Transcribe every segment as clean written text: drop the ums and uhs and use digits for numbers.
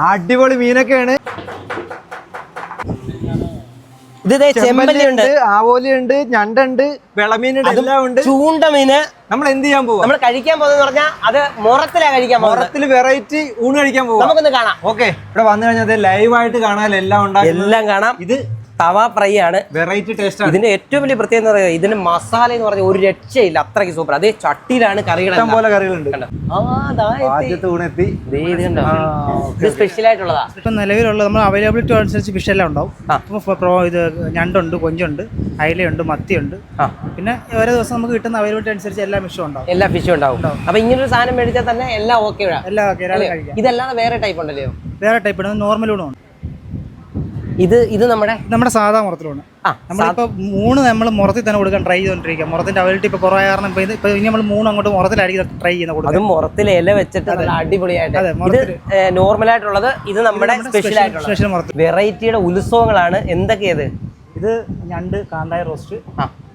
അടിപൊളി മീനൊക്കെയാണ്. ചെമ്പല്ലിയുണ്ട്, ആവോലിയുണ്ട്, ഞണ്ടുണ്ട്, വിളമീനുണ്ട്, എല്ലാം ഉണ്ട്. ചൂണ്ട മീന്. നമ്മൾ എന്ത് ചെയ്യാൻ പോകും? നമ്മൾ കഴിക്കാൻ പോകുന്ന പറഞ്ഞാൽ അത് മുറത്തിലാ കഴിക്കാൻ പോകുന്നത്. മുറത്തിൽ വെറൈറ്റി ഊണ് കഴിക്കാൻ പോകും. നമുക്കൊന്ന് കാണാം. ഓക്കെ, ഇവിടെ വന്നു കഴിഞ്ഞാൽ ലൈവായിട്ട് കാണാൻ എല്ലാം കാണാം. ഇത് തവ ഫ്രൈ ആണ്, വെറൈറ്റി ടേസ്റ്റ് ആണ്. ഇതിന്റെ ഏറ്റവും വലിയ പ്രത്യേകത എന്ന് പറയുന്നത് ഇതിന്റെ മസാല എന്ന് പറഞ്ഞാൽ ഒരു രക്ഷയില്ല, അത്രയ്ക്ക് സൂപ്പർ. അതേ ചട്ടിയിലാണ് കറികൾ, പോലെ കറികളുണ്ട്. ഇത് സ്പെഷ്യൽ ആയിട്ടുള്ളതാ. ഇപ്പൊ നിലവിലുള്ള നമ്മൾ അവൈലബിലിറ്റി അനുസരിച്ച് ഫിഷ് എല്ലാം ഉണ്ടാവും. ഇത് ഞണ്ടുണ്ട്, കൊഞ്ചുണ്ട്, അയലയുണ്ട്, മത്തിയുണ്ട്. പിന്നെ ഓരോ ദിവസം നമുക്ക് കിട്ടുന്ന അവൈലബിലിറ്റി അനുസരിച്ച് എല്ലാ ഫിഷും ഉണ്ടാവും. എല്ലാ ഫിഷും ഉണ്ടാവും. അപ്പൊ ഇങ്ങനൊരു സാധനം മേടിച്ചാൽ തന്നെ എല്ലാം ഓക്കെ. എല്ലാം ഓക്കെ, ഇതല്ലാതെ വേറെ ടൈപ്പ് ഉണ്ടല്ലോ? വേറെ ടൈപ്പ് ഉണ്ട്, നോർമൽ ഊണുണ്ട്. ഇത് നമ്മുടെ സാധാ മുറത്തിലാണ്. നമ്മളിപ്പോ മൂന്ന് നമ്മൾ മുറത്തിൽ തന്നെ കൊടുക്കാൻ ട്രൈ ചെയ്തോണ്ടിരിക്കുക. മുറത്തിന്റെ അവൈലബിലിറ്റി ഇപ്പൊ കുറേ കാരണം ഇപ്പൊ ഇനി നമ്മൾ മൂന്ന് അങ്ങോട്ട് മുറത്തിലായിരിക്കും ട്രൈ ചെയ്യുന്നത്. അതും മുറത്തിൽ ഇല വെച്ചിട്ട് അടിപൊളിയായിട്ട്. നോർമൽ ആയിട്ടുള്ളത്, ഇത് നമ്മുടെ സ്പെഷ്യൽ ആയിട്ടുള്ള വെറൈറ്റിയുടെ ഉത്സവങ്ങളാണ്. എന്തൊക്കെയത്? ഇത് ഞണ്ട് കാന്തായ റോസ്റ്റ്,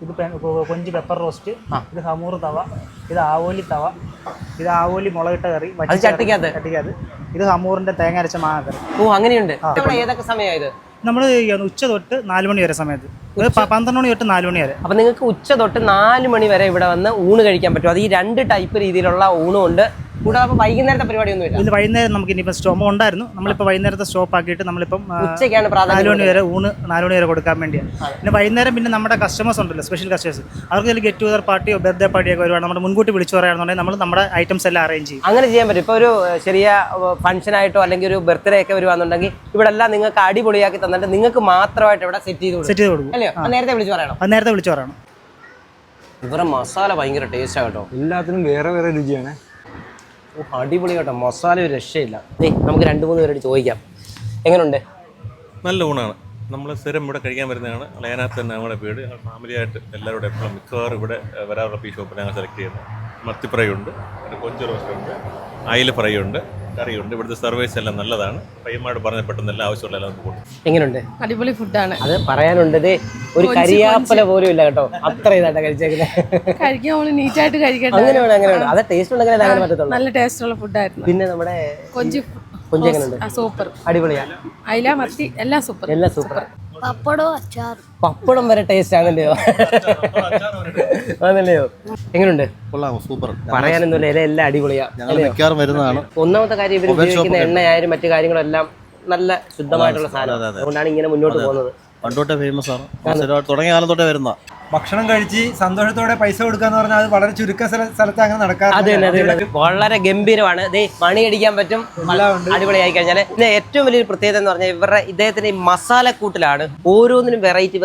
ഇത് കൊഞ്ച് പെപ്പർ റോസ്റ്റ്, ഇത് ഹമൂർ തവ, ഇത് ആവോലി തവ, ഇത് ആവോലി മുളകിട്ട കറി ചട്ടിക്കകത്ത്, ഇത് ഹമൂറിന്റെ തേങ്ങ അരച്ച മാങ്ങ കറി. ഓ, അങ്ങനെയുണ്ട്. ഏതൊക്കെ സമയമായത്? നമ്മൾ ഉച്ച തൊട്ട് 4 മണി വരെ സമയത്ത്, 12 മണി തൊട്ട് 4 മണി വരെ. അപ്പൊ നിങ്ങൾക്ക് ഉച്ച തൊട്ട് 4 മണി വരെ ഇവിടെ വന്ന് ഊണ് കഴിക്കാൻ പറ്റും. അത് ഈ 2 ടൈപ്പ് രീതിയിലുള്ള ഊണും ഉണ്ട്. കൂടാതെ വൈകുന്നേരത്തെ പരിപാടിയൊന്നുമില്ല. ഇത് വൈകുന്നേരം നമുക്ക് ഇനിയിപ്പോൾ സ്റ്റോപ്പ് ഉണ്ടായിരുന്നു. നമ്മളിപ്പോൾ വൈകുന്നേരത്തെ സ്റ്റോപ്പ് ആക്കിയിട്ട് നമ്മളിപ്പം ഉച്ചയ്ക്കാണ് 4 മണി വരെ ഊണ് 4 മണി വരെ കൊടുക്കാൻ വേണ്ടിയാണ്. പിന്നെ വൈകുന്നേരം പിന്നെ നമ്മുടെ കസ്റ്റമേഴ്സ് ഉണ്ടല്ലോ, സ്പെഷ്യൽ കസ്റ്റമേഴ്സ്, അവർക്ക് ഗെറ്റ് ടുഗദർ പാർട്ടിയോ ബർത്ത്ഡേ പാർട്ടിയൊക്കെ വരുവാണ്, നമ്മൾ മുൻകൂട്ടി വിളിച്ചു പറയുകയാണെന്നുണ്ടെങ്കിൽ നമ്മൾ നമ്മുടെ ഐറ്റംസ് എല്ലാം അറേഞ്ച് ചെയ്യും. അങ്ങനെ ചെയ്യാൻ പറ്റും. ഇപ്പോൾ ഒരു ചെറിയ ഫംഗ്ഷൻ ആയിട്ടോ അല്ലെങ്കിൽ ഒരു ബർത്ത്ഡേ ഒക്കെ വരുവാന്നുണ്ടെങ്കിൽ ഇവിടെ എല്ലാം നിങ്ങൾക്ക് അടിപൊളിയാക്കി തന്നിട്ട് നിങ്ങൾക്ക് മാത്രമായിട്ട് ഇവിടെ സെറ്റ് ചെയ്ത് കൊടുക്കും അല്ലേ? നേരത്തെ വിളിച്ചു പറയണം. ഇവരുടെ മസാല ഭയങ്കര ടേസ്റ്റ് ആട്ടോ. എല്ലാത്തിനും വേറെ വേറെ രുചിയാണ്. അടിപൊളി കേട്ടോ, മസാല ഒരു രക്ഷയില്ല. നമുക്ക് 2-3 പേരോട് ചോദിക്കാം, എങ്ങനെയുണ്ട്? നല്ല ഊണാണ്. നമ്മൾ സ്ഥിരം ഇവിടെ കഴിക്കാൻ വരുന്നതാണ്. അതിനകത്ത് തന്നെ നമ്മുടെ വീട് ഫാമിലിയായിട്ട് എല്ലാവരും എപ്പോഴും മിക്കവാറും ഇവിടെ വരാറുള്ള ഈ ഷോപ്പിൽ ഞങ്ങൾ സെലക്ട് ചെയ്യുന്നത്. മത്തി ഫ്രൈ ഉണ്ട്, പിന്നെ കൊഞ്ച് റോസ്റ്റ് ഉണ്ട്, അയില ഫ്രൈ ഉണ്ട്, കറിയുണ്ട്. ഇവിടുത്തെ സർവീസ് എല്ലാം നല്ലതാണ്. പയ്യന്മാരോട് പറഞ്ഞ പെട്ടെന്ന് എല്ലാം ആവശ്യമുള്ള എല്ലാം കൊടുക്കും. എങ്ങനെയുണ്ട്? അടിപൊളി ഫുഡാണ്. അത് പറയാനുണ്ട്, ഒരു കരിയാപ്പല പോലും ഇല്ല കേട്ടോ, അത്ര ഇതായിട്ട് കഴിച്ചേക്കുന്നത്. കഴിക്കാൻ നീറ്റായിട്ട് കഴിക്കട്ടെ. അങ്ങനെ വേണം. അത് ടേസ്റ്റ് ഉണ്ടെങ്കിൽ അങ്ങനെ പറ്റത്തുള്ളൂ. നല്ല ടേസ്റ്റ് ഉള്ള ഫുഡായിരുന്നു. പിന്നെ നമ്മുടെ കൊഞ്ച് എങ്ങനെയുണ്ട്? സൂപ്പർ, അടിപൊളിയാണ്. അയില, മത്തി എല്ലാം സൂപ്പർ. പപ്പടം വരെ ടേസ്റ്റ് ആണല്ലയോ? ആണല്ലയോ? എങ്ങനെയുണ്ട്? സൂപ്പർ. പറയാനൊന്നുമില്ല, ഇല എല്ലാം അടിപൊളിയാ. വരുന്നതാണ്. ഒന്നാമത്തെ കാര്യം, ഇവർ ഉപയോഗിക്കുന്ന എണ്ണയായാലും മറ്റു കാര്യങ്ങളും എല്ലാം നല്ല ശുദ്ധമായിട്ടുള്ള സാധനം. അതുകൊണ്ടാണ് ഇങ്ങനെ മുന്നോട്ട് പോകുന്നത്. പണ്ടോട്ടെ ഫേമസ് ആണ്, തുടങ്ങിയ കാലം തൊട്ടേ വരുന്ന. ഭക്ഷണം കഴിച്ച് സന്തോഷത്തോടെ പൈസ കൊടുക്കാന്ന് പറഞ്ഞാൽ അത് വളരെ ചുരുക്ക സ്ഥലത്ത് അങ്ങനെ നടക്കാറ്. അതെ, വളരെ ഗംഭീരമാണ്. മണി അടിക്കാൻ പറ്റും, അടിപൊളിയായി കഴിഞ്ഞാൽ. പിന്നെ ഏറ്റവും വലിയൊരു പ്രത്യേകത എന്ന് പറഞ്ഞാൽ ഇവരുടെ ഇദ്ദേഹത്തിന്റെ മസാലക്കൂട്ടിലാണ് ഓരോന്നിനും വെറൈറ്റി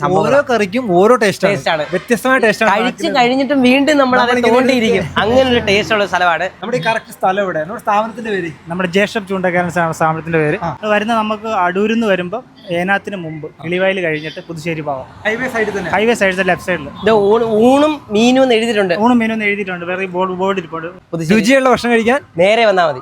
സംഭവം. ഓരോ കറിക്കും ഓരോ ടേസ്റ്റ് ആണ്, വ്യത്യസ്തമായ ടേസ്റ്റ്. കഴിച്ച് കഴിഞ്ഞിട്ടും വീണ്ടും നമ്മൾ അത് തോണ്ടിയിരിക്കും. അങ്ങനെ ഒരു ടേസ്റ്റ് ഉള്ള സ്ഥലമാണ്. നമ്മുടെ ഈ കറക്റ്റ് സ്ഥലം ഇവിടെ, നമ്മുടെ സ്ഥാപനത്തിന്റെ പേര് നമ്മുടെ ജ്യേഷ്ഠ ചൂണ്ടക്കാരൻ സ്ഥാപനത്തിന്റെ പേര്. വരുന്ന നമുക്ക് അടൂരിന്ന് വരുമ്പോൾ ഏനാത്തിന് മുമ്പ് കിളിവയൽ കഴിഞ്ഞിട്ട് പുതുശ്ശേരി ഭാഗം ഹൈവേ സൈഡിൽ തന്നെ, സൈഡ് ലെഫ്റ്റ് സൈഡിൽ ഊണും മീനും എഴുതിയിട്ടുണ്ട്. വേറെ ബോർഡ് ഇരിപ്പുണ്ട്. രുചിയുള്ള ഭക്ഷണം കഴിക്കാൻ നേരെ വന്നാൽ മതി.